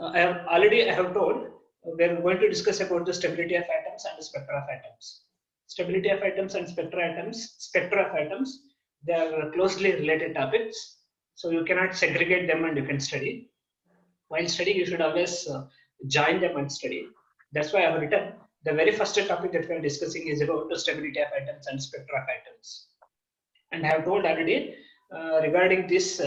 I have told we are going to discuss about the stability of atoms and the spectra of atoms. Stability of atoms and spectra of atoms, they are closely related topics. So you cannot segregate them and you can study. While studying, you should always join them and study. That's why I have written the very first topic that we are discussing is about the stability of atoms and spectra of atoms. And I have told already regarding this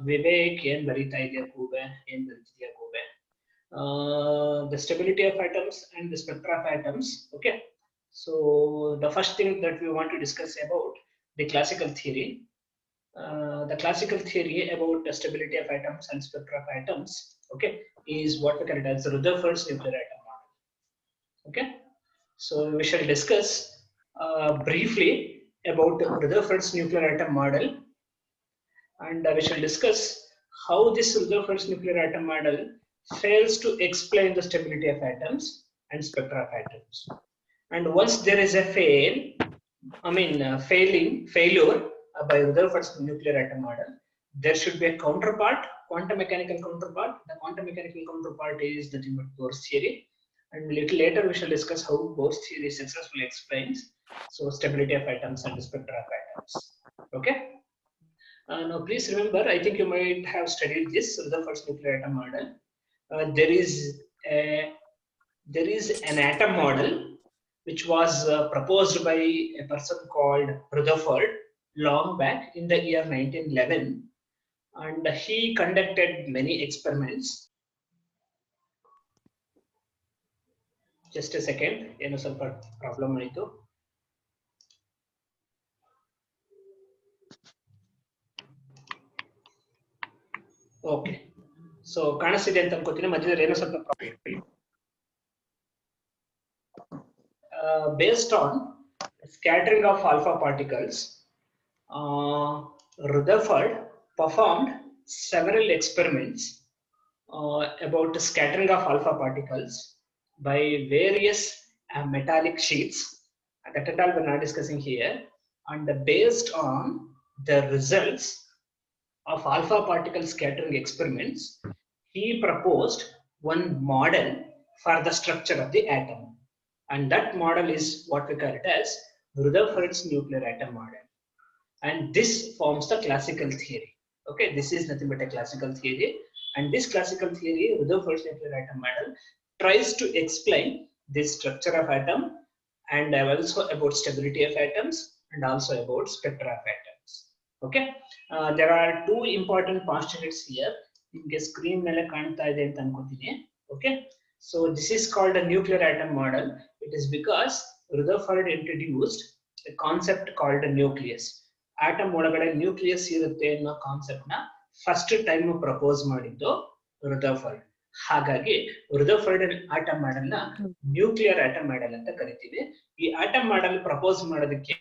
Vivek and Barita idea Kube and Barita Kube. The stability of atoms and the spectra of atoms. Okay. So the first thing that we want to discuss about the classical theory. The classical theory about the stability of atoms and spectra of atoms, okay, is what we call it as the Rutherford's nuclear atom model. Okay, so we shall discuss briefly about Rutherford's nuclear atom model, and we shall discuss how this Rutherford's nuclear atom model fails to explain the stability of atoms and spectra of atoms. And once there is a failure by Rutherford's nuclear atom model, there should be a counterpart, quantum mechanical counterpart. The quantum mechanical counterpart is the Bohr's theory, and a little later we shall discuss how Bohr's theory successfully explains so stability of atoms and the spectra of atoms. Okay. Now please remember, I think you might have studied this Rutherford's nuclear atom model. There is an atom model which was proposed by a person called Rutherford long back in the year 1911, and he conducted many experiments. Just a second, ಸ್ವಲ್ಪ problem ಆಯಿತು. Okay, so ಕಾಣಿಸ್ತಿದೆ ಅಂತ ಅನ್ಕೋತೀನಿ, ಮಧ್ಯದಲ್ಲಿ ಏನೋ ಸ್ವಲ್ಪ problem. Based on scattering of alpha particles, Rutherford performed several experiments about the scattering of alpha particles by various metallic sheets. That at all we're not discussing here. And based on the results of alpha particle scattering experiments, he proposed one model for the structure of the atom. And that model is what we call it as Rutherford's nuclear atom model. And this forms the classical theory. Okay, this is nothing but a classical theory. And this classical theory, Rutherford's nuclear atom model, tries to explain the structure of atom and also about stability of atoms and also about spectra of atoms. Okay, there are two important postulates here. Nimge screen mele kaanta ide anta ankotini. Okay, so this is called a nuclear atom model. It is because Rutherford introduced a concept called a nucleus. Atom ಒಳಗಡೆ nucleus ಇರುತ್ತೆ ಅನ್ನೋ concept ನ first time propose ಮಾಡಿದ್ದು ರುದರ್ಫರ್ಡ್. ಹಾಗಾಗಿ ರುದರ್ಫರ್ಡ್ atom model ನ nuclear atom model ಅಂತ ಕರಿತೀವಿ. ಈ ಆಟಮ್ ಮಾಡೆಲ್ ಪ್ರಪೋಸ್ ಮಾಡೋದಕ್ಕೆ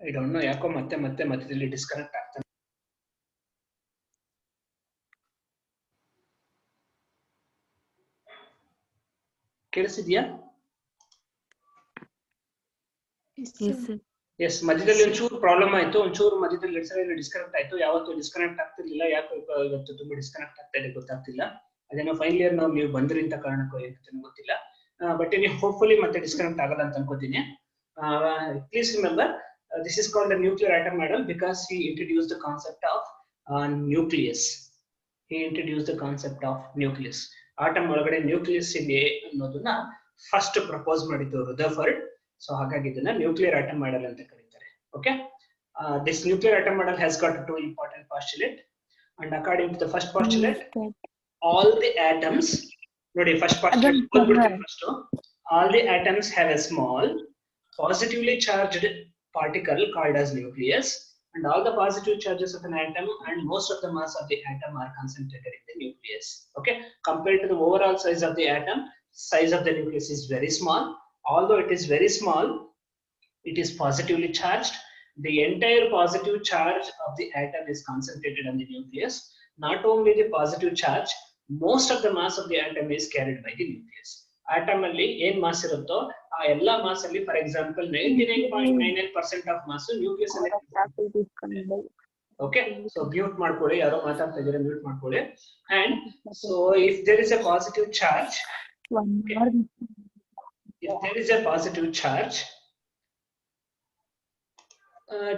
ಐ ಡೋಂಟ್ ನೋ ಯಾಕೋ ಮಧ್ಯದಲ್ಲಿ ಡಿಸ್ಕನೆಕ್ಟ್ ಆಗ್ತಾನೆ. ಕೇಳಿಸಿದ್ಯಾ? ಎಸ್, ಮಧ್ಯದಲ್ಲಿ ಒಂಚೂರು ಪ್ರಾಬ್ಲಮ್ ಆಯ್ತು, ಒಂಚೂರು ಮಧ್ಯದಲ್ಲಿ ಡಿಸ್ಕನೆಕ್ಟ್ ಆಯ್ತು. ಯಾವತ್ತು ಡಿಸ್ಕನೆಕ್ಟ್ ಆಗ್ತಿರ್ಲಿಲ್ಲ, ಯಾಕೆ ಇವತ್ತು ತುಂಬಾ ಡಿಸ್ಕನೆಕ್ಟ್ ಆಗ್ತಾ ಇದೆ ಗೊತ್ತಾಗ್ತಿಲ್ಲ. ಅದೇನೋ ಫೈನಲ್ ಇಯರ್ ನಾವು ನೀವು ಬಂದ್ರಿಂದ ಕಾರಣಕ್ಕೂ ಗೊತ್ತಿಲ್ಲ. ಬಟ್ ನೀವು ಹೋಪ್ಫುಲಿ ಮತ್ತೆ ಡಿಸ್ಕನೆಕ್ಟ್ ಆಗಲ್ಲ ಅಂತ ಅನ್ಕೋತೀನಿ. Please remember, this is called the nuclear atom model because he introduced the concept of nucleus. He introduced the concept of nucleus. Atom ಒಳಗಡೆ ನ್ಯೂಕ್ಲಿಯಸ್ ಇದೆ ಅನ್ನೋದನ್ನ ಫಸ್ಟ್ ಪ್ರಪೋಸ್ ಮಾಡಿದ್ದು ರುದರ್ಫರ್ಡ್. ಸೊ ಹಾಗಾಗಿ ಇದನ್ನ ನ್ಯೂಕ್ಲಿಯರ್ ಆಟಮ್ ಮಾಡೆಲ್ ಅಂತ ಕರೀತಾರೆ. Okay, this nuclear atom model has got two important postulates, and according to the first postulate, all the atoms, ನೋಡಿ first postulate first, all the atoms have a small positively charged particle called as nucleus, and all the positive charges of an atom and most of the mass of the atom are concentrated in the nucleus. Okay, compared to the overall size of the atom, size of the nucleus is very small. Although it is very small, it is positively charged. The entire positive charge of the atom is concentrated on the nucleus. Not only the positive charge, most of the mass of the atom is carried by the nucleus. Atom ಅಲ್ಲಿ ಏನ್ mass ಇರುತ್ತೋ ಆ ಎಲ್ಲಾ mass ಅಲ್ಲಿ for example 99.99% of mass nucleus ಅಲ್ಲಿ. Okay, so mute ಮಾಡ್ಕೊಳ್ಳಿ, ಯಾರೋ ಮಾತಾಡ್ತಾ ಇದ್ದಾರೆ, ಮ್ಯೂಟ್ ಮಾಡ್ಕೊಳ್ಳಿ. And so if there is a positive charge, if there is a positive charge,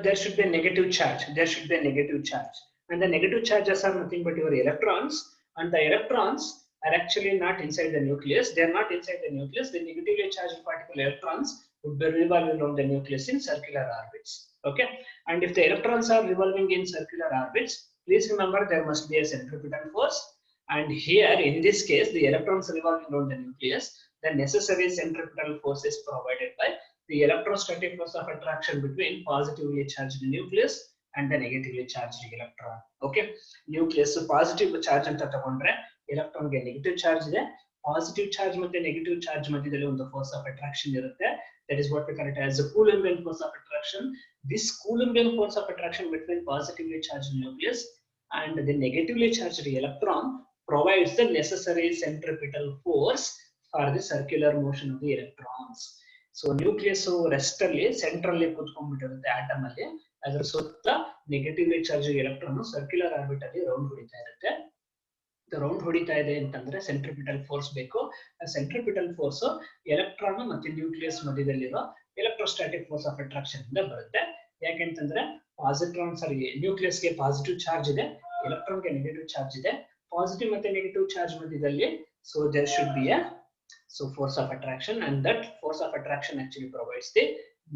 there should be a negative charge. There should be a negative charge, and the negative charges are nothing but your electrons, and the electrons are actually not inside the nucleus. They are not inside the nucleus. The negatively charged particle electrons would be revolving around the nucleus in circular orbits. Okay, and if the electrons are revolving in circular orbits, please remember there must be a centripetal force. And here in this case, the electrons revolving around the nucleus, the necessary centripetal force is provided by the electrostatic force of attraction between positively charged nucleus and the negatively charged electron. Okay, nucleus positive charge anta tagondre electron ge negative charge ide, positive charge ಮತ್ತೆ negative charge ಮಧ್ಯದಲ್ಲಿ ಒಂದು force of attraction ಇರುತ್ತೆ. That is what we call it as a Coulombian force of attraction. This Coulombian force of attraction between positively charged nucleus and the negatively charged electron provides the necessary centripetal force for the circular motion of the electrons. So nucleus rest ಅಲ್ಲಿ centre ಅಲ್ಲಿ ಕೂತ್ಕೊಂಡ್ಬಿಟ್ಟಿರುತ್ತೆ atom ಅಲ್ಲಿ, ಅದರ ಸುತ್ತ negatively charge electron circular orbit ಅಲ್ಲಿ round ಹೊಡಿತಾ ಇರುತ್ತೆ. Round ಹೊಡಿತಾ ಇದೆ ಅಂತಂದ್ರೆ ಸೆಂಟ್ರಿಪಿಟಲ್ ಫೋರ್ಸ್ ಬೇಕು. ಸೆಂಟ್ರಿಪಿಟಲ್ ಫೋರ್ಸ್ ಎಲೆಕ್ಟ್ರಾನ್ ಮತ್ತೆ ನ್ಯೂಕ್ಲಿಯಸ್ ಮಧ್ಯದಲ್ಲಿರೋ ಎಲೆಕ್ಟ್ರೋಸ್ಟಾಟಿಕ್ ಫೋರ್ಸ್ ಆಫ್ ಅಟ್ರಾಕ್ಷನ್ ಇಂದ ಬರುತ್ತೆ. ಯಾಕೆಂತಂದ್ರೆ ಪಾಸಿಟ್ರಾನ್ ನ್ಯೂಕ್ಲಿಯಸ್ ಗೆ ಪಾಸಿಟಿವ್ ಚಾರ್ಜ್ ಇದೆ, ಎಲೆಕ್ಟ್ರಾನ್ ಗೆ ನೆಗೆಟಿವ್ ಚಾರ್ಜ್ ಇದೆ. ಪಾಸಿಟಿವ್ ಮತ್ತೆ ನೆಗೆಟಿವ್ ಚಾರ್ಜ್ ಮಧ್ಯದಲ್ಲಿ so there should be a force of attraction, and that force of attraction actually provides the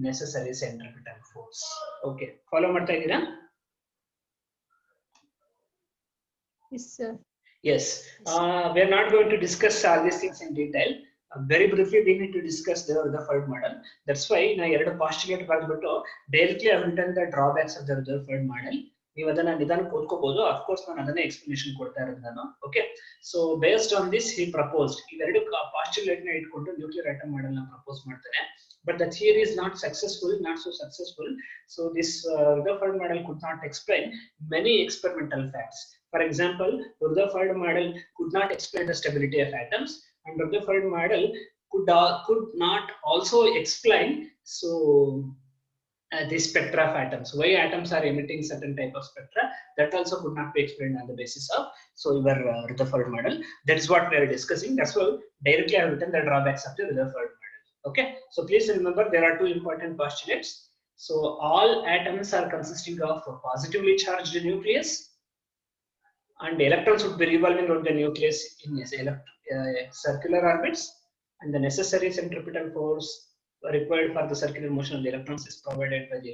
necessary centripetal force. Okay, follow ಮಾಡ್ತಾ ಇದ್ದೀರಾ? Yes sir. Yes, we are not going to discuss all these things in detail. Very briefly we need to discuss the Rutherford model. That's why na ಎರಡು postulate ಬರೆದ್ಬಿಟ್ಟು directly I have written the drawbacks of the Rutherford model. ನೀವು ಅದನ್ನ ನಿಧಾನಕ್ಕೆ ಓದ್ಕೋಬಹುದು. Of course ನಾನು ಅದನ್ನೇ explanation ಕೊಡ್ತಾ ಇರೋದು ನಾನು. Okay, so based on this he proposed, ಇವೆರಡು ಪಾಸ್ಟುಲೇಟ್ ನ ಇಟ್ಕೊಂಡು ನ್ಯೂಕ್ಲಿಯರ್ ಆಟಮ್ ಮಾಡೆಲ್ ನ ಪ್ರಪೋಸ್ ಮಾಡ್ತಾನೆ. But the theory is not so successful. So this Rutherford model could not explain many experimental facts. For example, Rutherford model could not explain the stability of atoms, and Rutherford model could not also explain the spectra of atoms, why atoms are emitting certain type of spectra. That also could not be explained on the basis of your Rutherford model. That is what we are discussing. That's why directly I have written the drawbacks of the Rutherford model. Okay, so please remember there are two important postulates. So all atoms are consisting of a positively charged nucleus, and electrons would be revolving around the nucleus in circular orbits, and the necessary centripetal force required for the circular motion of the electrons is provided by the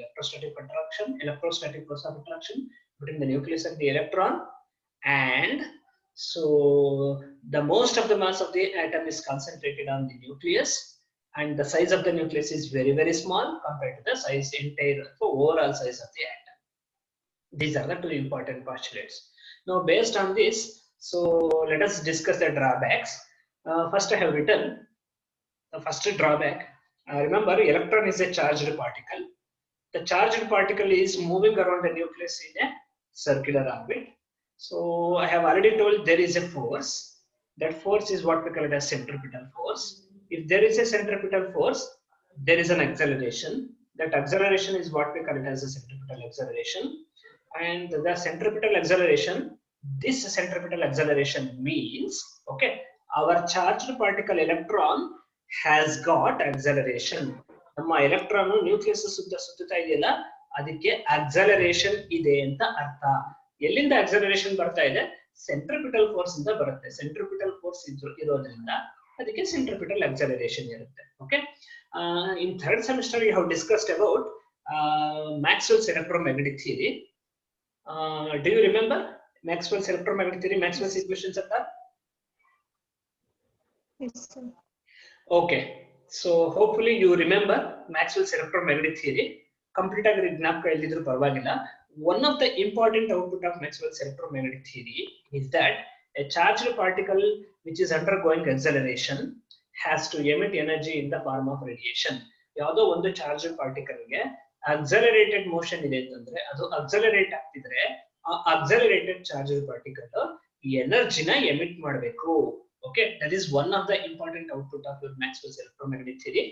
electrostatic force of attraction between the nucleus and the electron. And so the most of the mass of the atom is concentrated on the nucleus, and the size of the nucleus is very, very small compared to the overall size of the atom. These are the two important postulates. Now based on this, so let us discuss the drawbacks. First I have written the first drawback. Remember, electron is a charged particle. The charged particle is moving around the nucleus in a circular orbit. So I have already told there is a force. That force is what we call it as centripetal force. If there is a centripetal force, there is an acceleration. That acceleration is what we call it as a centripetal acceleration. And the centripetal acceleration, this centripetal acceleration means, okay, our charged particle electron has got acceleration. ನಮ್ಮ electron nucleus ಸುತ್ತುತ್ತಾ ಇದೆಯಲ್ಲ, ಅದಕ್ಕೆ acceleration ಇದೆ ಅಂತ ಅರ್ಥ. ಎಲ್ಲಿಂದ acceleration ಬರ್ತಾ ಇದೆ? Centripetal force ಇಂದ ಬರುತ್ತೆ. ಸೆಂಟ್ರಿಪಿಟಲ್ ಫೋರ್ಸ್ ಇರೋದ್ರಿಂದ ಅದಕ್ಕೆ ಸೆಂಟ್ರಿಪಿಟಲ್ acceleration ಇರುತ್ತೆ. Okay, in third semester we have discussed about Maxwell's electromagnetic theory. Do you remember Maxwell's electromagnetic theory, Maxwell's equations ಅಂತ? Yes sir. Okay, so hopefully you remember Maxwell's electromagnetic theory. Complete ಆಗಿ ಜ್ಞಾಪಕ ಇಲ್ಲದಿದ್ರೂ ಪರವಾಗಿಲ್ಲ. One of the important output of Maxwell's electromagnetic theory is that a charged particle which is undergoing acceleration has to emit energy in the form of radiation. ಯಾವುದೋ ಒಂದು charged particle ಗೆ accelerated motion ಇದೆ ಅಂತಂದ್ರೆ, ಅದು accelerate ಆಗ್ತಿದ್ರೆ ಆ accelerated charged particle ಈ ಎನರ್ಜಿನ emit ಮಾಡಬೇಕು. Okay, that is one of the important output of your Maxwell's electromagnetic theory.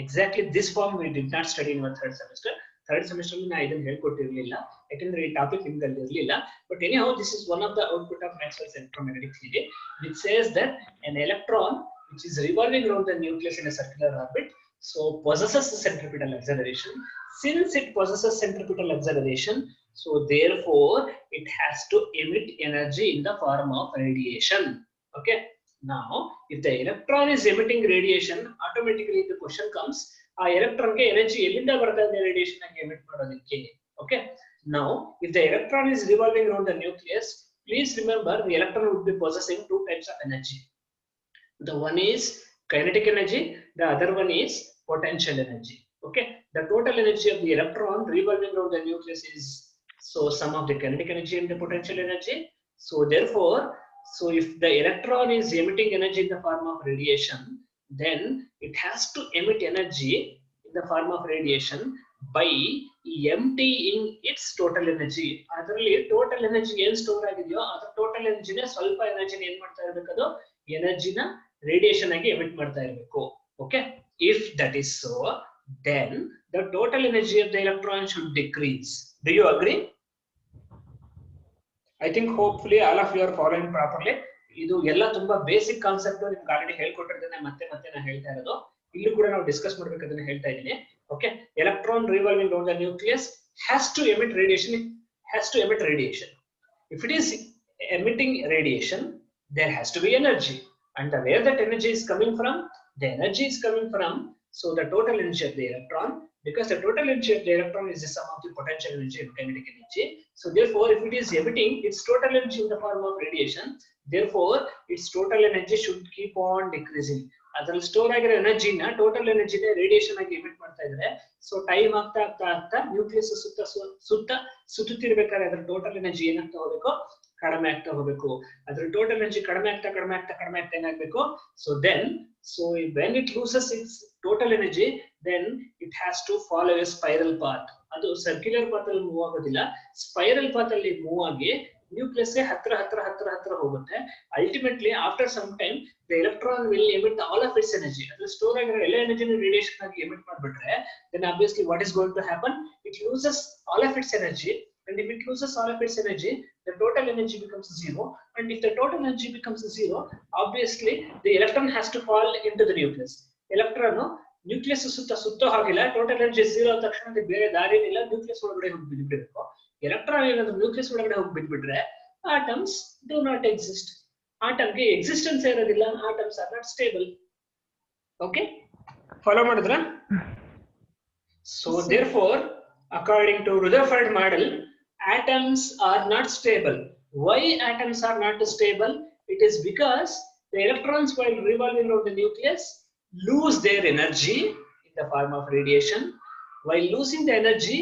Exactly this form we did not study in our third semester. Third semester na idನ್ನು ಹೇಳ್ಕೊಟ್ಟಿರಲಿಲ್ಲ ಯಾಕಂದ್ರೆ ಈ topic ನಿಮ್ದಲ್ಲಿ ಇರಲಿಲ್ಲ. But anyhow, this is one of the output of Maxwell's electromagnetic theory, which says that an electron which is revolving around the nucleus in a circular orbit, so possesses centripetal acceleration. Since it possesses centripetal acceleration, so therefore it has to emit energy in the form of radiation. Okay. Now, if the electron is emitting radiation, automatically the question comes, electron ke energy elinda barta ide radiation age emit madodikke. Okay. Now, if the electron is revolving around the nucleus, please remember the electron would be possessing two types of energy. The one is kinetic energy, the other one is potential energy. Okay. The total energy of the electron revolving around the nucleus is so sum of the kinetic energy and the potential energy. So therefore, so if the electron is emitting energy in the form of radiation, then it has to emit energy in the form of radiation by emptying its total energy. Adralli total energy ಏನು store ಆಗಿದೆಯೋ ಅದರ total energy ನೇ ಸ್ವಲ್ಪ energy ಏನು ಮಾಡ್ತಾ ಇರಬೇಕು, ಅದು energy ನ radiation ಆಗಿ emit ಮಾಡ್ತಾ ಇರಬೇಕು. Okay, if that is so, then the total energy of the electron should decrease. Do you agree? I think hopefully all of you are following properly. ಇದು ಎಲ್ಲ ತುಂಬಾ ಬೇಸಿಕ್ ಕಾನ್ಸೆಪ್ಟ್ ನಿಮ್ಗೆ already ಹೇಳ್ಕೊಟ್ಟಿರ್ತೇನೆ, ಮತ್ತೆ ಮತ್ತೆ ನಾನು ಹೇಳ್ತಾ ಇರೋದು. ಇಲ್ಲೂ ಕೂಡ ನಾವು ಡಿಸ್ಕಸ್ ಮಾಡ್ಬೇಕು ಅದನ್ನ ಹೇಳ್ತಾ ಇದ್ದೀನಿ. Okay, electron revolving around the nucleus has to emit radiation. If it is emitting radiation, there has to be energy, and where that energy is coming from, the energy is coming from, so the total energy of the electron, because the total energy of the electron is the sum of the potential energy and kinetic energy. So therefore, if it is emitting its total energy in the form of radiation, therefore its total energy should keep on decreasing. ಅದರಲ್ಲಿ store ಆಗಿರೋ ಎನರ್ಜಿನ total ಎನರ್ಜಿನ radiation ಆಗಿ emit ಮಾಡ್ತಾ ಇದ್ರೆ, so time ಆಗ್ತಾ nucleus ಸುತ್ತುತ್ತಿರ್ಬೇಕಾದ್ರೆ ಅದರ total energy ಏನಾಗ್ತಾ ಹೋಗ್ಬೇಕು, ಕಡಿಮೆ ಆಗ್ತಾ ಹೋಗ್ಬೇಕು. ಅದ್ರ ಟೋಟಲ್ ಎನರ್ಜಿ ಕಡಿಮೆ ಆಗ್ತಾ ಏನಾಗಬೇಕು, so when it loses its total energy, then it has to follow a spiral path. ಅದು ಸರ್ಕ್ಯುಲರ್ ಪಾತ್ ಅಲ್ಲಿ ಮೂವ್ ಆಗೋದಿಲ್ಲ, ಸ್ಪೈರಲ್ ಪಾತ್ ಅಲ್ಲಿ ಮೂವ್ ಆಗಿ ನ್ಯೂಕ್ಲಿಯಸ್ ಗೆ ಹತ್ರ ಹೋಗುತ್ತೆ. Ultimately after some time the electron will emit all of its energy. ಅದ್ರ store ಆಗಿರೋ ಎಲ್ಲ ಎನರ್ಜಿನ ರೇಡಿಯೇಷನ್ ಆಗಿ ಎಮಿಟ್ ಮಾಡ್ಬಿಟ್ರೆ, then obviously what is going to happen, it loses all of its energy, and if it loses all of its energy, the total energy becomes zero, and if the total energy becomes zero, obviously the electron has to fall into the nucleus. Electron nucleus ಸುತ್ತೋ ಹಾಗಿಲ್ಲ, total energy zero ಆದ ತಕ್ಷಣ ಬೇರೆ ದಾರಿ ಇಲ್ಲ, nucleus ಒಳಗಡೆ ಹೋಗಿ ಬಿದ್ಬಿಡ್ಬೇಕು. Electron ಏನಾದ್ರು ನ್ಯೂಕ್ಲಿಯಸ್ ಒಳಗಡೆ ಹೋಗಿ ಬಿದ್ಬಿಟ್ರೆ ಆಟಮ್ಸ್ ಡೂ ನಾಟ್ ಎಕ್ಸಿಸ್ಟ್. ಆಟಮ್ಗೆ ಎಕ್ಸಿಸ್ಟೆನ್ಸ್ ಇರೋದಿಲ್ಲ, atoms are not stable. Okay, follow ಮಾಡಿದ್ರ? So therefore, according to Rutherford model, atoms are not stable. Why atoms are not stable? It is because the electrons, while revolving around the nucleus, lose their energy in the form of radiation. While losing the energy,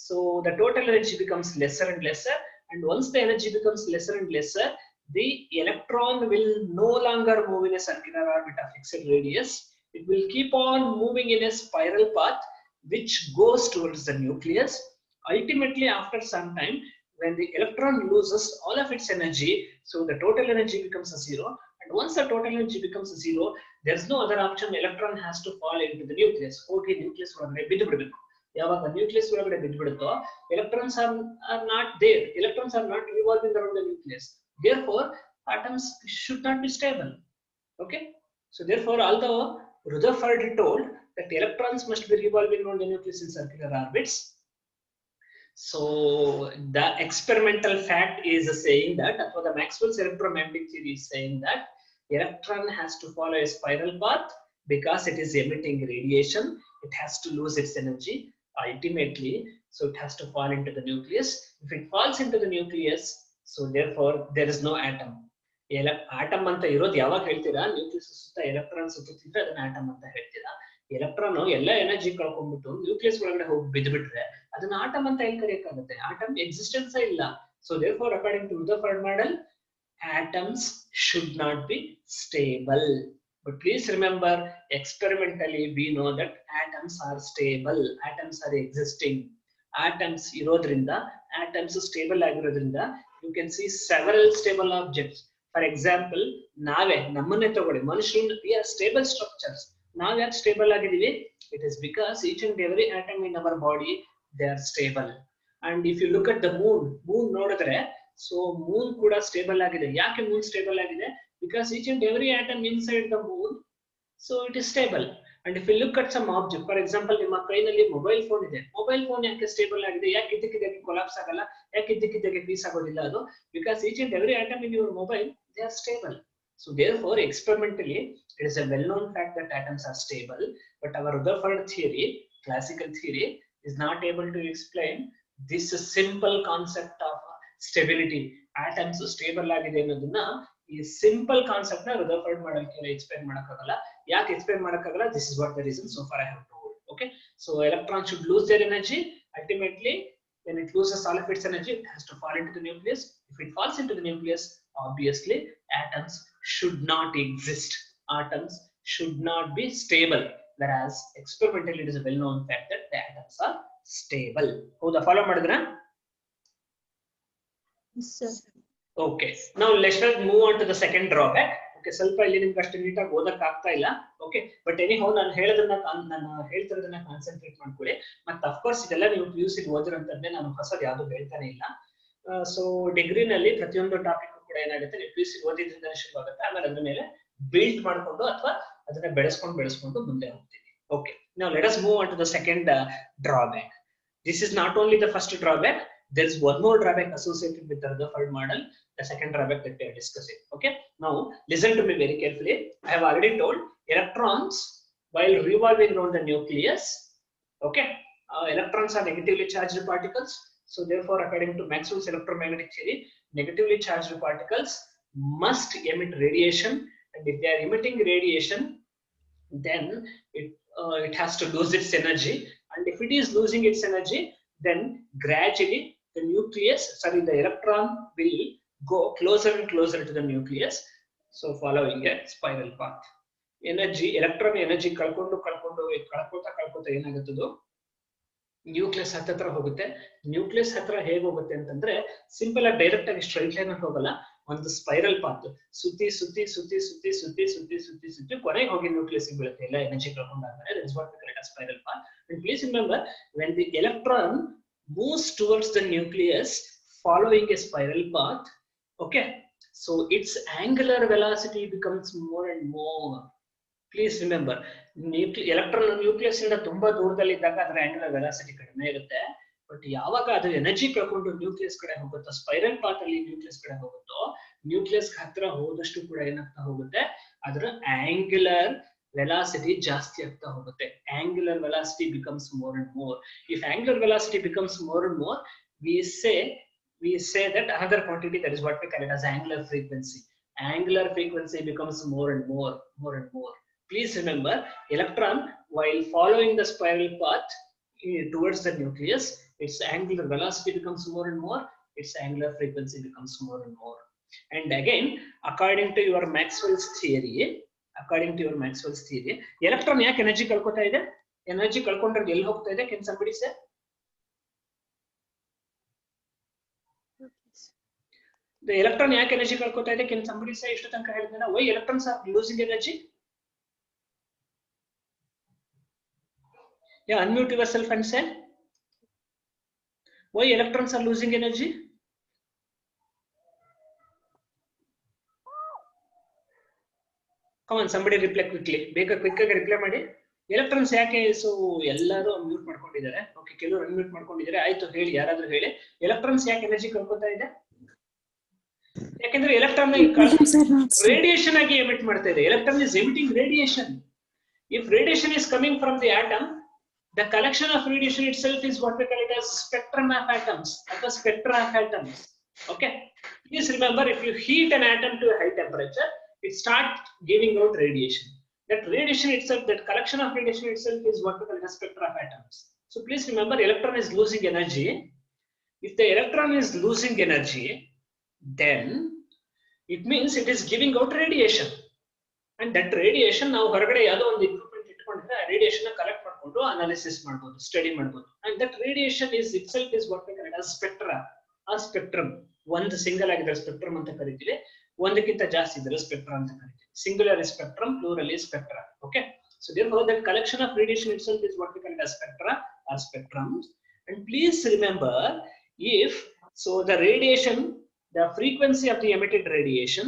so the total energy becomes lesser and lesser, and once the energy becomes lesser and lesser, the electron will no longer move in a circular orbit of fixed radius. It will keep on moving in a spiral path which goes towards the nucleus. Ultimately, after some time, when the electron loses all of its energy, so the total energy becomes a zero, and once the total energy becomes a zero, there's no other option. Electron has to fall into the nucleus. ಹೋಗಿ nucleus ಒಳಗಡೆ ಬಿದ್ದು ಬಿಡಬೇಕು. ಯಾವಾಗ nucleus ಒಳಗಡೆ ಬಿದ್ದು ಬಿಡುತ್ತೋ, electrons are not there. Electrons are not revolving around the nucleus. Therefore, atoms should not be stable. Okay, so therefore, although Rutherford told that electrons must be revolving around the nucleus in circular orbits, so the experimental fact is saying that, or the Maxwell's electromagnetic theory is saying that electron has to follow a spiral path because it is emitting radiation. It has to lose its energy ultimately, so it has to fall into the nucleus. If it falls into the nucleus, so therefore there is no atom. Atom anta irodu yavag heltira, nucleus sutta electron suttutiದ್ರೆ ಅದನ್ನ atom ಅಂತ ಹೇಳ್ತೀರಾ. Electron ಎಲ್ಲ energy ಕಳ್ಕೊಂಡ್ಬಿಟ್ಟು nucleus ಒಳಗಡೆ ಹೋಗಿ ಬಿದ್ದುಬಿಟ್ರೆ ಅದನ್ನ atom ಅಂತ ಹೇಗೆ ಕರೆಯಕ್ಕಾಗುತ್ತೆ? Atom existence ಇಲ್ಲ. So therefore, according to Rutherford model, atoms should not be stable. But please remember, experimentally we know that atoms are stable. Atoms are existing. Atoms irodrinda, atoms stable ಆಗಿರೋದ್ರಿಂದ you can see several stable objects. For example ನಾವೇ ನಮ್ಮನ್ನೇ ತಗೊಳ್ಳಿ, ಮನುಷ್ಯರು we are stable structures. ನಾವ್ ಯಾಕೆ stable ಆಗಿದೀವಿ? It is because each and every atom in our body they are stable. And if you look at the moon ನೋಡಿದ್ರೆ, so moon ಕೂಡ stable ಆಗಿದೆ. ಯಾಕೆ ಮೂನ್ ಸ್ಟೇಬಲ್ ಆಗಿದೆ? Because each and every atom inside the moon, so it is stable. And if you look at some object, for example ನಿಮ್ಮ ಕೈನಲ್ಲಿ mobile phone ಇದೆ. Mobile phone ಯಾಕೆ stable ಆಗಿದೆ? ಯಾಕೆ ಇದ್ದಕ್ಕಿದ್ದಾಗೆ ಕೊಲಾಪ್ಸ್ ಆಗಲ್ಲ? ಯಾಕೆ ಇದ್ದಕ್ಕಿದ್ದಾಗೆ ಪೀಸ್ ಆಗೋದಿಲ್ಲ ಅದು? Because each and every atom in your mobile they are stable. So therefore, experimentally, it is a well-known fact that atoms are stable. But our Rutherford theory, classical theory, is not able to explain this simple concept of stability. Atoms stable agide annodunna, ee simple concept na Rutherford model ke explain madakagalla. Yak explain madakagalla? This is what the reason so far I have told. Okay, so electrons should lose their energy. Ultimately, when it loses all of its energy, it has to fall into the nucleus. If it falls into the nucleus, obviously atoms should not exist. Atoms should not be stable. Whereas experimentally it is a well-known fact that the atoms are stable. Howda, follow madidra? Yes, sir. Okay. Now let's move on to the second drawback. Okay, ಸ್ವಲ್ಪ ಇಲ್ಲಿ ನಿಮ್ಗೆ ಅಷ್ಟು ನೀಟಾಗಿ ಓದಕ್ ಆಗ್ತಾ ಇಲ್ಲ. Okay, but anyhow ನಾನು ಹೇಳ್ತಿರೋದನ್ನ concentrate ಮಾಡ್ಕೊಳ್ಳಿ. ಮತ್ತೆ ಅಫ್ಕೋರ್ಸ್ ಇದೆಲ್ಲ ನೀವು PUC ಓದಿರೋಂಥದ್ದೇ, ನಾನು ಹೊಸದು ಯಾವ್ದು ಹೇಳ್ತಾನೆ ಇಲ್ಲ. ಸೊ ಡಿಗ್ರಿನಲ್ಲಿ ಪ್ರತಿಯೊಂದು ಟಾಪಿಕ್ ಕೂಡ ಏನಾಗುತ್ತೆ, ನೀವು PUC ಓದಿದ್ರಿಂದ ಶುರು ಆಗುತ್ತೆ, ಆಮೇಲೆ ಅದ್ರ ಮೇಲೆ ಬಿಲ್ಡ್ ಮಾಡ್ಕೊಂಡು ಅಥವಾ ಅದನ್ನ ಬೆಳೆಸ್ಕೊಂಡು ಮುಂದೆ ಹೋಗ್ತೀವಿ. Okay, now let us move on to the second drawback. This is not only the first drawback, there is one more drawback associated with the Rutherford model, the second drawback that we are discussing. Okay, now listen to me very carefully. I have already told electrons while revolving around the nucleus, okay, electrons are negatively charged particles. So therefore, according to Maxwell's electromagnetic theory, negatively charged particles must emit radiation, and if they are emitting radiation, then it has to lose its energy, and if it is losing its energy, then gradually the electron will go closer and closer to the nucleus, so following a spiral path. Electron energy ಕಳ್ಕೊತಾ ಏನಾಗುತ್ತದೋ nucleus ಹತ್ರ ಹೋಗುತ್ತೆ. Nucleus ಹತ್ರ ಹೇಗೆ ಹೋಗುತ್ತೆ ಅಂತಂದ್ರೆ, simple ಆಗಿ direct ಆಗಿ ಸ್ಟ್ರೈಟ್ ಲೈನ್ ಅಲ್ಲಿ ಹೋಗಲ್ಲ, ಒಂದು ಸ್ಪೈರಲ್ ಪಾತ್ ಸುತ್ತಿ ಸುತ್ತಿ ಸುತ್ತಿ ಸುತ್ತಿ ಸುತ್ತಿ ಸುತ್ತಿ ಸುತ್ತಿ ಸುತ್ತಿ ಕೊನೆಗೆ ಹೋಗಿ ನ್ಯೂಕ್ಲಿಯಸ್ ಬೀಳುತ್ತೆ. ಎಲ್ಲ energy ಕಳ್ಕೊಂಡಾದ್ಮೇಲೆ that is what we call it as spiral path. And please remember, when the electron moves towards the nucleus following a spiral path, okay, so its angular velocity becomes more and more. Please remember, electron nucleus ಇಂದ ತುಂಬಾ ದೂರದಲ್ಲಿ ಇದ್ದಾಗ ಅದರ angular velocity ಕಡಿಮೆ ಇರುತ್ತೆ. But ಯಾವಾಗ ಅದು energy ಕಳ್ಕೊಂಡು ನ್ಯೂಕ್ಲಿಯಸ್ ಕಡೆ ಹೋಗುತ್ತೋ, ಸ್ಪೈರಲ್ ಪಾತ್ ಅಲ್ಲಿ ನ್ಯೂಕ್ಲಿಯಸ್ ಕಡೆ ಹೋಗುತ್ತೋ, ನ್ಯೂಕ್ಲಿಯಸ್ ಹತ್ರ ಹೋದಷ್ಟು ಕೂಡ ಏನಾಗ್ತಾ ಹೋಗುತ್ತೆ, ಅದರ angular velocity ಜಾಸ್ತಿ ಆಗ್ತಾ ಹೋಗುತ್ತೆ. Angular velocity becomes more and more. If angular velocity becomes more and more, we say that another quantity, that is what we call it as angular frequency. Angular frequency becomes more and more and more. Please remember, electron while following the spiral path towards the nucleus, its angular velocity becomes more and more, its angular frequency becomes more and more. And again, according to your Maxwell's theory, electron ಯಾಕೆ energy ಕಳ್ಕೊತಾ ಇದೆ? Energy ಕಳ್ಕೊಂಡ್ರೆ ಎಲ್ಲಿ ಹೋಗ್ತಾ ಇದೆ? Can somebody say? The electron ಯಾಕೆ energy ಕಳ್ಕೊತಾ ಇದೆ? Can somebody say? ಇಷ್ಟು ತನಕ ಹೇಳಿದ್ನಲ್ಲ, why electrons are losing energy? Yeah, unmute yourself and say why electrons are losing energy. Come on, somebody reply quickly. Quick reply ಮಾಡಿ. Electrons ಯಾಕೆ? So ಎಲ್ಲರೂ unmute ಮಾಡ್ಕೊಂಡಿದ್ದಾರೆ. Okay, ಕೆಲವರು ಅನ್ಮ್ಯೂಟ್ ಮಾಡ್ಕೊಂಡಿದ್ದಾರೆ. ಆಯ್ತು, ಹೇಳಿ, ಯಾರಾದ್ರೂ ಹೇಳಿ, ಎಲೆಕ್ಟ್ರಾನ್ಸ್ ಯಾಕೆ ಎನರ್ಜಿ ಕಳ್ಕೊತಾ ಇದೆ? ಯಾಕೆಂದ್ರೆ ಎಲೆಕ್ಟ್ರಾನ್ ರೇಡಿಯೇಷನ್ ಆಗಿ ಎಮಿಟ್ ಮಾಡ್ತಾ ಇದೆ. Electron is emitting radiation. If radiation is coming from the atom, the collection of radiation itself is what we call it as spectrum of atoms. That is spectra of atoms. Okay. Please remember, if you heat an atom to a high temperature, it starts giving out radiation. That radiation itself, that collection of radiation itself is what we call it as spectra of atoms. So please remember, electron is losing energy. If the electron is losing energy, then it means it is giving out radiation. And that radiation ನಾವು ಹೊರಗಡೆ ಯಾವುದೋ ಒಂದು equipment ಇಟ್ಕೊಂಡಿದ್ರೆ ಆ radiation collect ಮಾಡ್ಕೊಂಡು analysis ಮಾಡಬಹುದು, study ಮಾಡಬಹುದು. And that radiation is itself is what we call it as spectra. ಆ spectrum ಒಂದು ಸಿಂಗಲ್ ಆಗಿದ್ರೆ ಸ್ಪೆಕ್ಟ್ರಮ್ ಅಂತ ಕರಿತೀವಿ. ಒಂದಕ್ಕಿಂತ ಜಾಸ್ತಿ ಇದ್ರೆ ಸ್ಪೆಕ್ಟ್ರಾ ಅಂತ ಕರಿತೀವಿ. Singular is spectrum, plural is spectra. Okay, so therefore that collection of radiation itself is what we call as spectra or spectrums. And please remember, if so the radiation, the frequency of the emitted radiation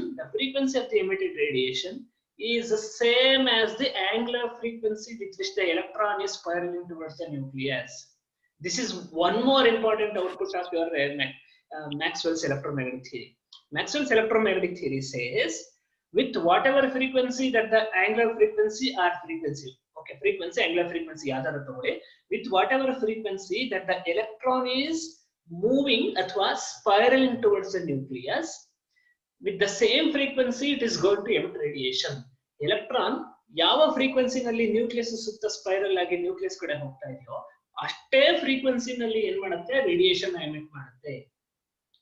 is the same as the angular frequency with which the electron is spiraling towards the nucleus. This is one more important output of your Maxwell's electromagnetic theory. Maxwell's electromagnetic theory says, with whatever frequency that the angular frequency or frequency, okay, frequency, angular frequency, with whatever frequency that the electron is moving athwa spiraling towards the nucleus, with the same frequency it is going to emit radiation. Electron ಯಾವ frequency ನಲ್ಲಿ nucleus ಸುತ್ತ spiral ಆಗಿ nucleus ಕಡೆ ಹೋಗ್ತಾ ಇದೆಯೋ ಅಷ್ಟೇ frequency ನಲ್ಲಿ ಏನ್ ಮಾಡುತ್ತೆ, ರೇಡಿಯೇಷನ್ ಎಮಿಟ್ ಮಾಡುತ್ತೆ.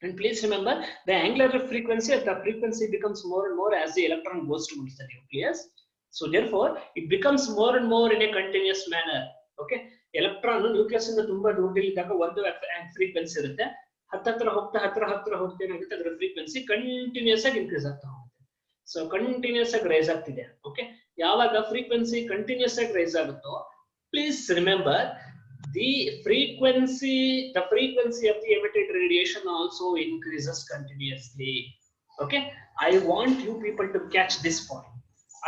And please remember, the angular frequency of the frequency becomes more and more as the electron goes towards the nucleus. So therefore it becomes more and more in a continuous manner. Okay, electron nucleus ಇಂದ ತುಂಬಾ ದೂರದಲ್ಲಿದ್ದಾಗ ಒಂದು frequency ಇರುತ್ತೆ, ಹತ್ರ ಹೋಗ್ತಾ ಏನಾಗುತ್ತೆ, ಅದರ frequency continuous ಆಗಿ increase ಆಗ್ತಾ ಹೋಗುತ್ತೆ. ಸೊ ಕಂಟಿನ್ಯೂಸ್ ಆಗಿ ರೈಸ್ ಆಗ್ತಿದೆ. ಓಕೆ, ಯಾವಾಗ frequency ಕಂಟಿನ್ಯೂಸ್ ಆಗಿ ರೈಸ್ ಆಗುತ್ತೋ, please remember, the frequency of the emitted radiation also increases continuously. Okay, I want you people to catch this point.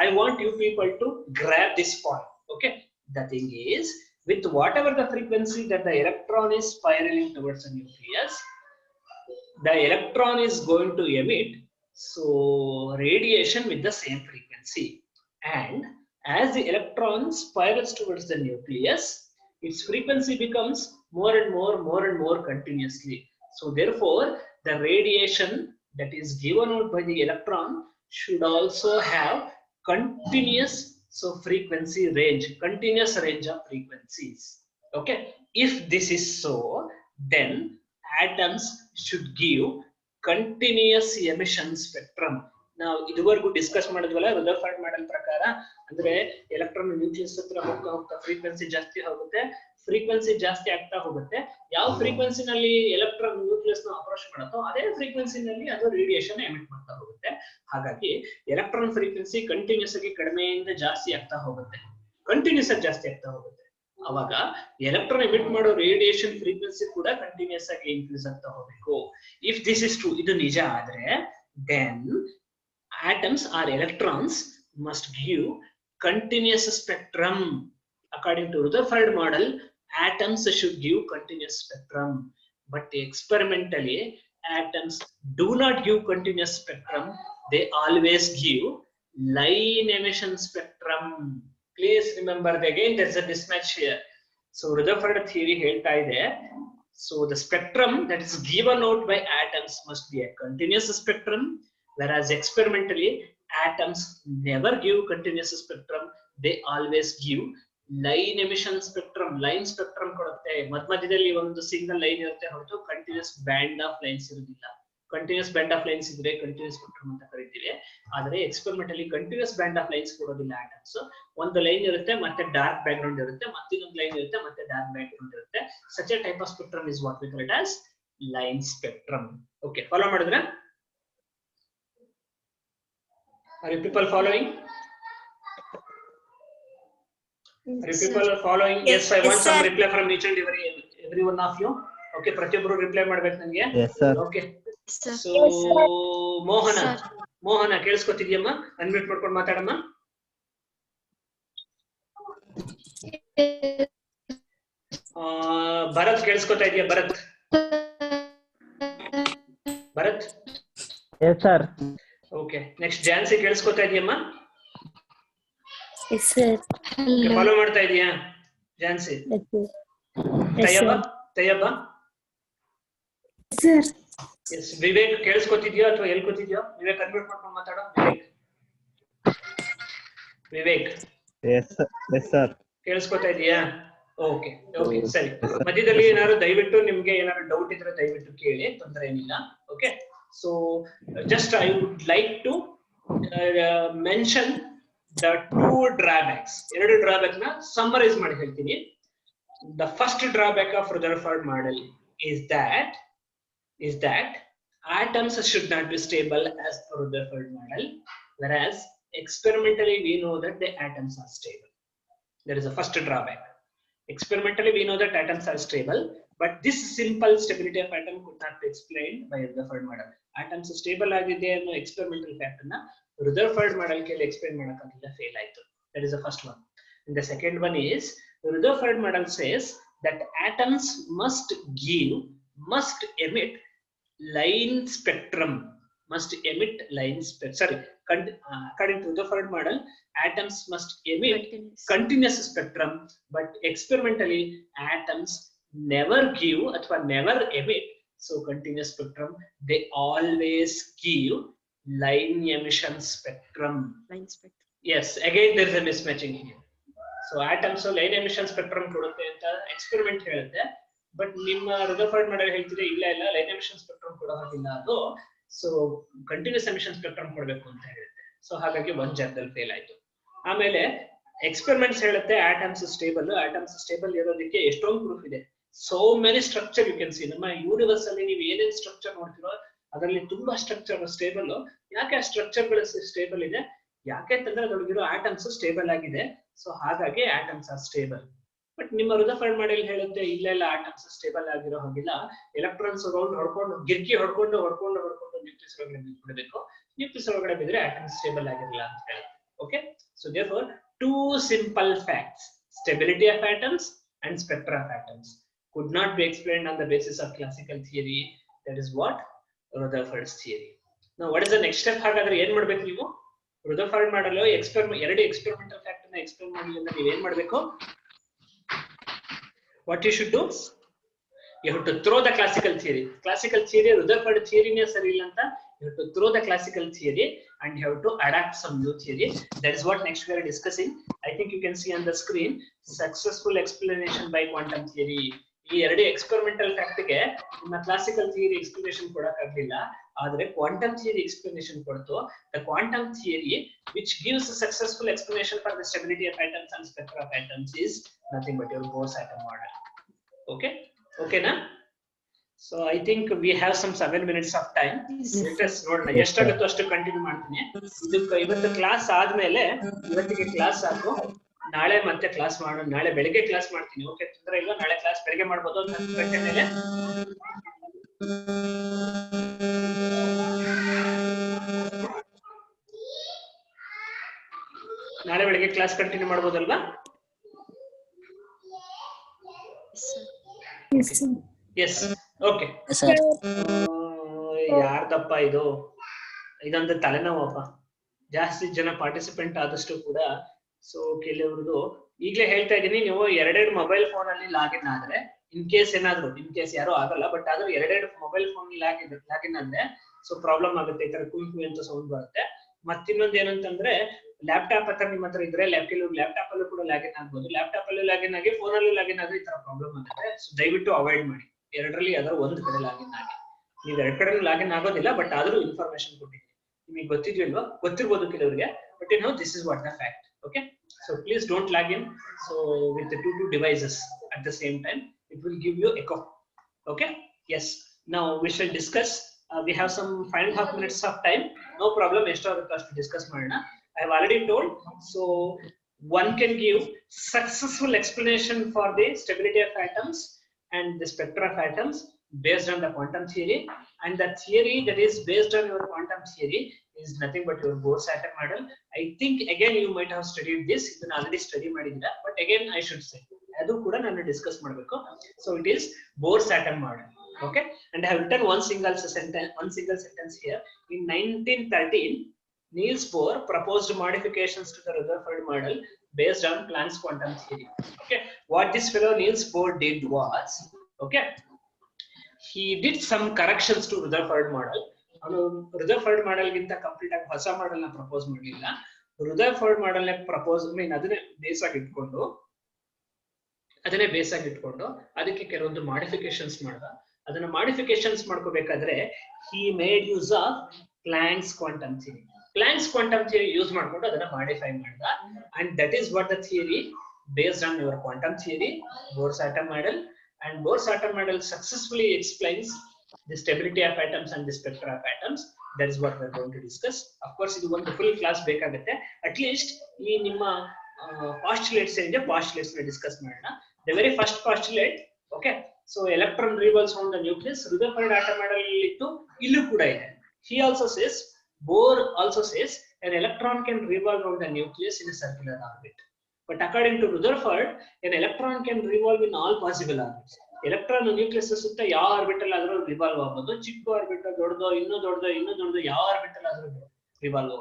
I want you people to grab this point. Okay, the thing is, with whatever the frequency that the electron is spiraling towards the nucleus, the electron is going to emit so radiation with the same frequency. And as the electron spirals towards the nucleus, its frequency becomes more and more continuously. So therefore the radiation that is given out by the electron should also have continuous frequency range, continuous range of frequencies. Okay, if this is so, then atoms should give continuous emission spectrum. ನಾವು ಇದುವರೆಗೂ discuss ಮಾಡಿದ್ವಲ್ಲ ರದರ್ಫರ್ಡ್ model ಪ್ರಕಾರ, ಅಂದ್ರೆ electron nucleus ಹತ್ರ ಹೋಗ್ತಾ frequency ಜಾಸ್ತಿ ಹೋಗುತ್ತೆ, frequency ಜಾಸ್ತಿ ಆಗ್ತಾ ಹೋಗುತ್ತೆ. ಯಾವ ಫ್ರೀಕ್ವೆನ್ಸಿನಲ್ಲಿ ಎಲೆಕ್ಟ್ರಾನ್ ನ್ಯೂಕ್ಲಿಯಸ್ ನ ಅಪ್ರೋಚ್ ಮಾಡುತ್ತೋ ಅದೇ ಫ್ರೀಕ್ವೆನ್ಸಿನಲ್ಲಿ ಅದು ರೇಡಿಯೇಷನ್ ಎಮಿಟ್ ಮಾಡ್ತಾ ಹೋಗುತ್ತೆ. ಹಾಗಾಗಿ ಎಲೆಕ್ಟ್ರಾನ್ ಫ್ರೀಕ್ವೆನ್ಸಿ ಕಂಟಿನ್ಯೂಸ್ ಆಗಿ ಕಡಿಮೆಯಿಂದ ಜಾಸ್ತಿ ಆಗ್ತಾ ಹೋಗುತ್ತೆ, ಕಂಟಿನ್ಯೂಸ್ ಆಗಿ ಜಾಸ್ತಿ ಆಗ್ತಾ ಹೋಗುತ್ತೆ. ಅವಾಗ ಎಲೆಕ್ಟ್ರಾನ್ ಎಮಿಟ್ ಮಾಡೋ ರೇಡಿಯೇಷನ್ ಫ್ರೀಕ್ವೆನ್ಸಿ ಕೂಡ ಕಂಟಿನ್ಯೂಸ್ ಆಗಿ ಇನ್ಕ್ರೀಸ್ ಆಗ್ತಾ ಹೋಗ್ಬೇಕು. ಇಫ್ ದಿಸ್ ಇಸ್ ಟ್ರೂ, ಇದು ನಿಜ ಆದ್ರೆ, then atoms or electrons must give continuous spectrum. According to Rutherford model, atoms should give continuous spectrum, but experimentally atoms do not give continuous spectrum. They always give line emission spectrum. Please remember, again there's a mismatch here. So Rutherford theory ಹೇಳ್ತಾ ಇದೆ, so the spectrum that is given out by atoms must be a continuous spectrum, whereas experimentally atoms never give continuous spectrum. They always give line emission spectrum. Line spectrum ಕೊಡುತ್ತೆ, ಮಧ್ಯದಲ್ಲಿ ಒಂದು single line ಇರುತ್ತೆ ಹೊರತು continuous band of lines ಇರುವುದಿಲ್ಲ. Continuous band of lines ಇದ್ರೆ continuous spectrum ಅಂತ ಕರಿತೀವಿ. ಆದರೆ experimentally continuous band of lines ಕೊಡೋದಿಲ್ಲ ಆಟಮ್ಸ್. ಒಂದು ಲೈನ್ ಇರುತ್ತೆ, ಮತ್ತೆ ಡಾರ್ಕ್ ಬ್ಯಾಕ್ ಗ್ರೌಂಡ್ ಇರುತ್ತೆ, ಮತ್ತೆ ಇನ್ನೊಂದು ಲೈನ್ ಇರುತ್ತೆ, ಮತ್ತೆ ಡಾರ್ಕ್ ಬ್ಯಾಕ್ ಗ್ರೌಂಡ್ ಇರುತ್ತೆ. Such A type of spectrum is what we call it as line spectrum. Okay, follow ಮಾಡಿದ್ರೆ? Are you people following? Are you people following? Yes, I want some reply from each and every one of you. Okay, ಪ್ರತಿಯೊಬ್ಬರು reply ಮಾಡ್ಬೇಕು ನನಗೆ. Yes sir. Okay. So Mohana ಕೇಳಿಸ್ಕೊತಿದ್ಯಮ್ಮ? Unmute ಮಾಡ್ಕೊಂಡು ಮಾತಾಡಮ್ಮ. ಭರತ್ ಕೇಳಿಸ್ಕೊತಾ ಇದೆಯಾ? Bharat? Yes sir. Okay, next Jansi ಕೇಳಿಸ್ಕೊತಾ ಇದೆಯಮ್ಮ? Yes sir. ಫಾಲೋ ಮಾಡ್ತಾ ಇದೀಯಾ ಜಾನ್ಸಿ? ತಯ್ಯಬ್ಬ? Sir. Yes, ವಿವೇಕ್ ಕೇಳಿಸ್ಕೊತಿದ್ಯಾ ಅಥವಾ ಹೇಳ್ಕೊತಿದ್ಯಾ? ವಿವೇಕ್ ಅನ್ಮ್ಯೂಟ್ ಮಾಡ್ಕೊಂಡು ಮಾತಾಡೋ. ವಿವೇಕ್? Yes sir. ಕೇಳಿಸ್ಕೊತಾ ಇದೀಯಾ? ಓಕೆ ಸರಿ. ಮಧ್ಯದಲ್ಲಿ ಏನಾದ್ರು ದಯವಿಟ್ಟು ನಿಮ್ಗೆ ಏನಾದ್ರು ಡೌಟ್ ಇದ್ರೆ ದಯವಿಟ್ಟು ಕೇಳಿ, ತೊಂದರೆ ಏನಿಲ್ಲ. Okay, so just I would like to mention the two drawbacks. ಎರಡು ಡ್ರಾಬ್ಯಾಕ್ ನ ಸಮ್ಮರೈಸ್ ಮಾಡಿ ಹೇಳ್ತೀನಿ. The first drawback of Rutherford model is that atoms should not be stable as per Rutherford model, whereas experimentally we know that the atoms are stable. There is a first drawback. Experimentally we know that atoms are stable, but this simple stability of atom could not be explained by Rutherford model. Atoms stable agide ಅನ್ನೋ experimental fact ಅನ್ನ Rutherford model ಕೇಳಿ explain ಮಾಡಕ್ಕಾಗಿಲ್ಲ, fail ಆಯ್ತು. That is the first one. And the second one is Rutherford model says that atoms must emit line spectrum, according to the Rutherford model, atoms must emit continuous spectrum, but experimentally atoms never give or never emit so continuous spectrum. They always give line emission spectrum. Yes, again there is a mismatching here. So atoms line emission spectrum ಕೊಡುತ್ತೆ ಅಂತ experiment ಹೇಳುತ್ತೆ, but ನಿಮ್ಮ Rutherford model ಹೇಳ್ತಿದೆ ಇಲ್ಲ line emission spectrum ಕೊಡೋ ಹಾಗಿಲ್ಲ, ಅದು so continuous emission spectrum ಕೊಡಬೇಕು ಅಂತ ಹೇಳುತ್ತೆ. ಸೊ ಹಾಗಾಗಿ ಒಂದು ಜಾಗದಲ್ಲಿ ಫೇಲ್ ಆಯ್ತು. ಆಮೇಲೆ ಎಕ್ಸ್ಪೆರಿಮೆಂಟ್ಸ್ ಹೇಳುತ್ತೆ atoms stable ಇರೋದಕ್ಕೆ ಎಷ್ಟೊಂದು ಪ್ರೂಫ್ ಇದೆ. So many structure you can see. ನಮ್ಮ ಯೂನಿವರ್ಸ್ ಅಲ್ಲಿ ನೀವು ಏನೇನ್ ಸ್ಟ್ರಕ್ಚರ್ ನೋಡ್ತಿರೋ ಅದರಲ್ಲಿ ತುಂಬಾ ಸ್ಟ್ರಕ್ಚರ್ ಸ್ಟೇಬಲ್. ಯಾಕೆ ಆ ಸ್ಟ್ರಕ್ಚರ್ ಗಳು ಸ್ಟೇಬಲ್ ಇದೆ? ಯಾಕೆ ಅಂತಂದ್ರೆ ಅದರೊಳಗಿರೋ ಆಟಮ್ಸ್ ಸ್ಟೇಬಲ್ ಆಗಿದೆ, ಸೊ ಹಾಗಾಗಿ ಆಟಮ್ಸ್ ಆರ್ ಸ್ಟೇಬಲ್. ಬಟ್ ನಿಮ್ಮ Rutherford model ಹೇಳುತ್ತೆ ಇಲ್ಲ ಆಟಮ್ಸ್ ಸ್ಟೇಬಲ್ ಆಗಿರೋ ಹಾಗಿಲ್ಲ, ಎಲೆಕ್ಟ್ರಾನ್ಸ್ ರೌಂಡ್ ಗಿರ್ಕಿ ಹೊಡ್ಕೊಂಡು ನ್ಯೂಕ್ಲಿಯಸ್ ಒಳಗಡೆ ಬಿದ್ಬಿಡಬೇಕು, ನ್ಯೂಕ್ಲಿಯಸ್ ಒಳಗಡೆ ಬಿದ್ರೆ ಆಟಮ್ಸ್ ಸ್ಟೇಬಲ್ ಆಗಿರಲ್ಲ ಅಂತ ಹೇಳುತ್ತೆ. Okay, so therefore two simple facts, stability of atoms and spectra of atoms, could not be explained on the basis of classical theory. That is what Rutherford's theory. Now what is the next step? ಹಾಗಾದ್ರೆ ಏನ್ ಮಾಡ್ಬೇಕು ನೀವು? Rutherford model ಎರಡು experimental fact ಅನ್ನ explain ಮಾಡಲಿಲ್ಲ, ನೀವು ಏನ್ ಮಾಡ್ಬೇಕು? What you should do? You have to throw the classical theory. Classical theory, Rutherford theory ne sari illa anta, you have to throw the classical theory and you have to adapt some new theory. That is what next we are discussing. I think you can see on the screen successful explanation by quantum theory. ಈ ಎರಡು experimental fact ಗೆ ನಿಮ್ಮ classical theory explanation ಕೊಡಕ್ ಆಗ್ಲಿಲ್ಲ, ಆದ್ರೆ quantum theory explanation ಕೊಡ್ತು. The quantum theory which gives a successful explanation for the stability of atoms and spectra of atoms is nothing but your Bohr's atom model. Okay na? So I think we have some 7 minutes of time. Let us ನೋಡೋಣ ಎಷ್ಟಾಗುತ್ತೋ ಅಷ್ಟು continue ಮಾಡ್ತೀನಿ. ಇವತ್ತು class ಆದ್ಮೇಲೆ ಇವತ್ತಿಗೆ class ಸಾಕು, ನಾಳೆ ಮತ್ತೆ ಕ್ಲಾಸ್ ಮಾಡೋಣ. ನಾಳೆ ಬೆಳಿಗ್ಗೆ ಕ್ಲಾಸ್ ಮಾಡ್ತೀನಿ. ಓಕೆ, ತೊಂದರೆ ಇಲ್ಲ, ನಾಳೆ ಕ್ಲಾಸ್ ಬೆಳಿಗ್ಗೆ ಮಾಡ್ಬೋದು. 10 ಗಂಟೆ ಮೇಲೆ ನಾಳೆ ಬೆಳಿಗ್ಗೆ ಕ್ಲಾಸ್ ಕಂಟಿನ್ಯೂ ಮಾಡ್ಬೋದಲ್ವಾ? Yes, okay. ಯಾರ್ದಪ್ಪ ಇದೊಂದು ತಲೆನೋವಪ್ಪ, ಜಾಸ್ತಿ ಜನ ಪಾರ್ಟಿಸಿಪೆಂಟ್ ಆದಷ್ಟು ಕೂಡ. ಸೊ ಕೆಲವ್ರದ್ದು ಈಗಲೇ ಹೇಳ್ತಾ ಇದ್ದೀನಿ, ನೀವು ಎರಡೆರಡು ಮೊಬೈಲ್ ಫೋನ್ ಅಲ್ಲಿ ಲಾಗಿನ್ ಆದ್ರೆ ಇನ್ ಕೇಸ್ ಯಾರು ಆಗಲ್ಲ, ಬಟ್ ಆದ್ರೂ ಎರಡೆರಡು ಮೊಬೈಲ್ ಫೋನ್ ಲಾಗಿನ್ ಆದ್ರೆ ಸೊ ಪ್ರಾಬ್ಲಮ್ ಆಗುತ್ತೆ. ಈ ತರ ಕುಂಕು ಅಂತ ಸೌಂಡ್ ಬರುತ್ತೆ. ಮತ್ತಿನ್ನೊಂದು ಏನಂತಂದ್ರೆ ಲ್ಯಾಪ್ಟಾಪ್ ಹತ್ರ ನಿಮ್ಮ ಹತ್ರ ಇದ್ರೆ ಲ್ಯಾಪ್ಟಾಪ್ ಅಲ್ಲೂ ಕೂಡ ಲಾಗಿನ್ ಆಗ್ಬೋದು. ಲ್ಯಾಪ್ಟಾಪ್ ಅಲ್ಲೂ ಲಾಗಿನ್ ಆಗಿ ಫೋನ್ ಅಲ್ಲೂ ಲಾಗಿನ್ ಆದ್ರೆ ಈ ತರ ಪ್ರಾಬ್ಲಮ್ ಆಗುತ್ತೆ. ಸೊ ದಯವಿಟ್ಟು ಅವಾಯ್ಡ್ ಮಾಡಿ. ಎರಡರಲ್ಲಿ ಯಾವ್ದಾದ್ರು ಒಂದು ಕಡೆ ಲಾಗಿನ್ ಆಗಿ. ನೀವು ಎರಡು ಕಡೆ ಲಾಗಿನ್ ಆಗೋದಿಲ್ಲ, ಬಟ್ ಆದ್ರೂ ಇನ್ಫಾರ್ಮೇಶನ್ ಕೊಟ್ಟಿದ್ದೀನಿ. ನಿಮಗೆ ಗೊತ್ತಿದ್ಯಲ್ವಾ? ಗೊತ್ತಿರ್ಬೋದು ಕೆಲವರಿಗೆ, but this is what the fact. Okay, so please don't log in so with the two devices at the same time. It will give you echo. Okay, yes, now we shall discuss. We have some 5.5 minutes of time. No problem, extra to discuss marana. I have already told, so one can give successful explanation for the stability of atoms and the spectra of atoms based on the quantum theory, and the theory that is based on your quantum theory is nothing but your Bohr's atom model. I think again you might have studied this, ಇದನ್ನ already study ಮಾಡಿದ್ದೀರಾ, but again I should say ಅದು ಕೂಡ ನಾನು discuss ಮಾಡಬೇಕು. So it is Bohr's atom model. Okay, and I have written one single sentence here. In 1913, Niels Bohr proposed modifications to the Rutherford model based on Planck's quantum theory. Okay, what this fellow Niels Bohr did was, okay, he did some corrections to Rutherford model. Rutherford model ಗಿಂತ complete ಆಗಿ ಹೊಸ model ನ propose ಮಾಡಲಿಲ್ಲ. Rutherford model ನ propose ಅದನ್ನೇ base ಆಗಿ ಇಟ್ಕೊಂಡು ಅದಕ್ಕೆ ಕೆಲವೊಂದು ಮಾಡಿಫಿಕೇಶನ್ಸ್ ಮಾಡ್ದ. ಅದನ್ನ modifications ಮಾಡ್ಕೋಬೇಕಾದ್ರೆ he made use of Planck's quantum theory. Planck's quantum theory use ಮಾಡ್ಕೊಂಡು ಅದನ್ನ ಮಾಡಿಫೈ ಮಾಡ್ದ, and that is what the theory based on your quantum theory, Bohr's atom model. And Bohr's atom model successfully explains the stability of atoms and the spectra of atoms. That is what we are going to discuss. Of course, ಇದು ಒಂದು full class ಬೇಕಾಗುತ್ತೆ. At least ಈ ನಿಮ್ಮ postulates ಏನಿದೆ postulates ನ discuss ಮಾಡೋಣ. The very first postulate, okay. So electron revolves around the nucleus. Rutherford atom model ಇತ್ತು, ಇಲ್ಲೂ ಕೂಡ ಇದೆ. He also says, Bohr also says, an electron can revolve around the nucleus in a circular orbit. But according to Rutherford, an electron can revolve in all possible orbits. Electron nucleus ಸುತ್ತ ಯಾವ orbital ಆದ್ರೂ revolve ಆಗಬಹುದು. ಚಿಕ್ಕ orbital, ದೊಡ್ಡದೋ, ಇನ್ನೂ ದೊಡ್ಡದೋ ಯಾವ orbital ಆದ್ರೂ revolve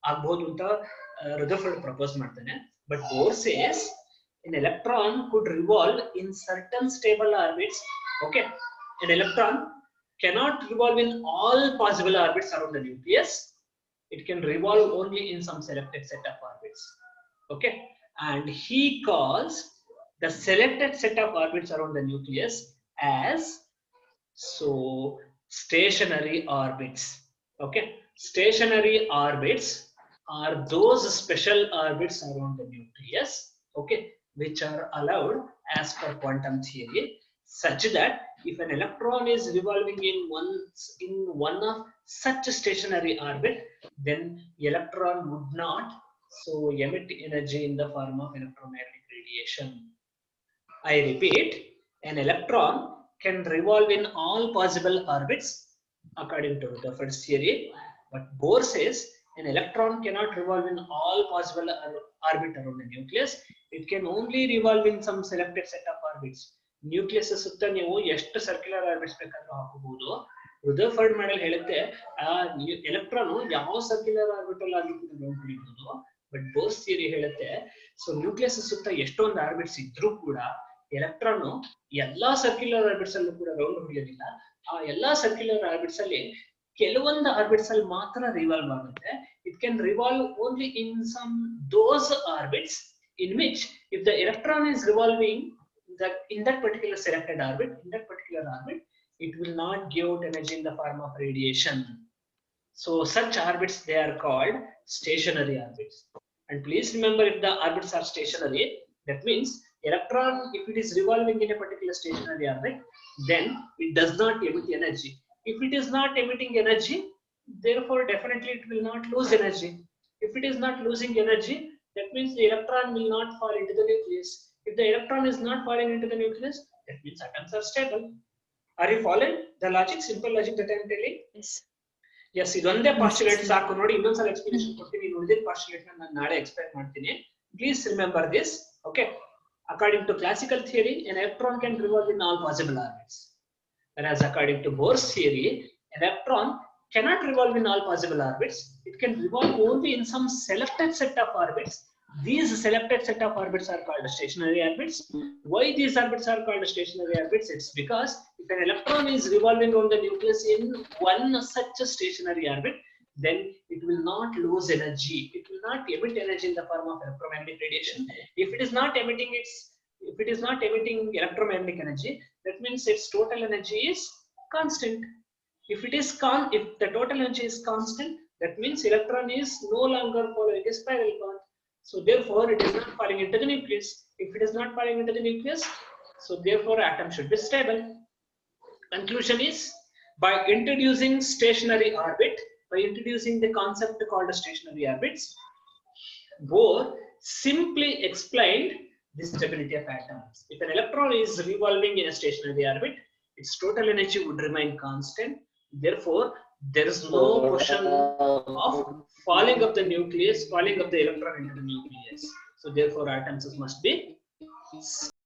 ಆಗಬಹುದು ಅಂತ Rutherford ಪ್ರಪೋಸ್ ಮಾಡ್ತಾನೆ. But Bohr says an electron could revolve in certain stable orbits. Okay, an electron cannot revolve in all possible orbits around the nucleus. It can revolve only in some selected set of orbits. Okay, and he calls the selected set of orbits around the nucleus as stationary orbits. Okay, stationary orbits are those special orbits around the nucleus, okay, which are allowed as per quantum theory, such that if an electron is revolving in one of such a stationary orbit, then electron would not emit energy in the form of electromagnetic radiation. I repeat, an electron can revolve in all possible orbits according to Rutherford's theory, but Bohr says an electron cannot revolve in all possible orbit around the nucleus. It can only revolve in some selected set of orbits. Nucleus ಸುತ್ತ ನೀವು ಎಷ್ಟು circular orbits ಬೇಕಾದ್ರೂ ಹಾಕಬಹುದು. Rutherford model ಹೇಳುತ್ತೆ ಆ electron ಯಾವ circular orbital ಆಗಿದ್ದು round ಹೊಡಿಬಹುದು. But Bohr's theory ಹೇಳುತ್ತೆ ನ್ಯೂಕ್ಲಿಯಸ್ ಸುತ್ತ ಎಷ್ಟೊಂದು ಆರ್ಬಿಟ್ಸ್ ಇದ್ರೂ ಕೂಡ ಎಲೆಕ್ಟ್ರಾನ್ ಎಲ್ಲಾ ಸರ್ಕ್ಯುಲರ್ ಆರ್ಬಿಟ್ಸ್ ಅಲ್ಲೂ ಕೂಡ ರೌಂಡ್ ಹೊಡೆಯೋದಿಲ್ಲ. ಆ ಎಲ್ಲಾ ಸರ್ಕ್ಯುಲರ್ ಆರ್ಬಿಟ್ಸ್ ಅಲ್ಲಿ ಕೆಲವೊಂದು ಆರ್ಬಿಟ್ಸ್ ಅಲ್ಲಿ ಮಾತ್ರ ರಿವಾಲ್ವ್ ಆಗುತ್ತೆ. It can revolve only in some those orbits in which if the electron is revolving in that particular selected orbit, it will not give out energy in the form of radiation. So such orbits, they are called stationary orbits. And please remember, if the orbits are stationary, that means electron, if it is revolving in a particular stationary orbit, then it does not emit energy. If it is not emitting energy, therefore definitely it will not lose energy. If it is not losing energy, that means the electron will not fall into the nucleus. If the electron is not falling into the nucleus, that means atoms are stable. Are you following the logic? Simple logic that I am telling? Yes. Yes, ಇದೊಂದೇ postulate ಸಾಕು ನೋಡಿ. ಇನ್ನೊಂದ್ಸಲ explanation ಕೊಡ್ತೀನಿ. ಉಳಿದ postulate ನ ನಾನು ನಾಳೆ explain ಮಾಡ್ತೀನಿ. Please remember this. Okay. According to classical theory, an electron can revolve in all possible orbits. Whereas according to Bohr's theory, an electron cannot revolve in all possible orbits. It can revolve only in some selected set of orbits. These selected set of orbits are called stationary orbits. Why these orbits are called stationary orbits? It's because if an electron is revolving around the nucleus in one such a stationary orbit, then it will not lose energy. It will not emit energy in the form of electromagnetic radiation. If it is not emitting electromagnetic energy, that means its total energy is constant. If the total energy is constant, that means electron is no longer following a spiral path. So therefore, it is not falling into the nucleus. If it is not falling into the nucleus, so therefore atom should be stable. Conclusion is, by introducing stationary orbit, by introducing the concept called stationary orbits, Bohr simply explained the stability of atoms. If an electron is revolving in a stationary orbit, its total energy would remain constant. Therefore, there is no question of falling of the electron into the nucleus. So therefore, atoms must be